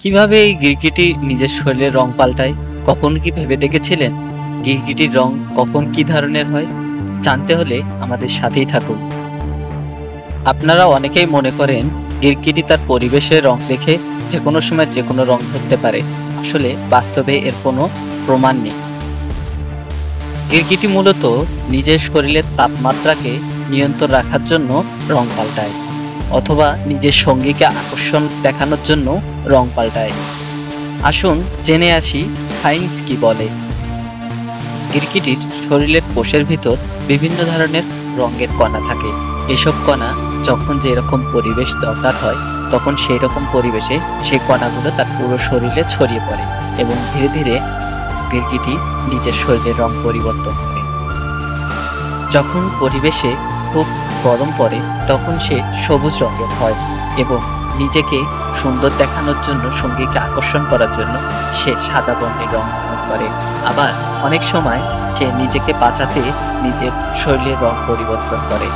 কিভাবে এই গিরগিটি নিজের শরীরের রং পাল্টায়? কখনো কি ভেবে দেখেছিলেন? গিরগিটির রং কখন কি ধরনের হয়? জানতে হলে আমাদের সাথেই থাকুন। আপনারা অনেকেই মনে করেন গিরগিটি তার পরিবেশের রং দেখে যেকোনো সময় যেকোনো রং ধরতে পারে। আসলে বাস্তবে এর কোনো প্রমাণ নেই। গিরগিটি মূলত নিজের শরীরের তাপমাত্রাকে নিয়ন্ত্রণ রাখার জন্য রং পাল্টায়, অথবা নিজের সঙ্গীকে আকর্ষণ দেখানোর জন্য রং পাল্টায়। আসুন জেনে আসি সায়েন্স কি বলে। গিরগিটির শরীরের কোষের ভিতর বিভিন্ন ধরনের রঙের কণা থাকে। এসব কণা যখন যেরকম পরিবেশ দরকার হয় তখন সেই রকম পরিবেশে সেই কণাগুলো তার পুরো শরীরে ছড়িয়ে পড়ে এবং ধীরে ধীরে গিরগিটি নিজের শরীরের রং পরিবর্তন করে। যখন পরিবেশে খুব গরম পড়ে তখন সে সবুজ রঙের হয় এবং নিজেকে সুন্দর দেখানোর জন্য, সঙ্গীকে আকর্ষণ করার জন্য সে সাদা বর্ণের রং ধারণ করে। আবার অনেক সময় সে নিজেকে বাঁচাতে নিজের শরীরের রং পরিবর্তন করে।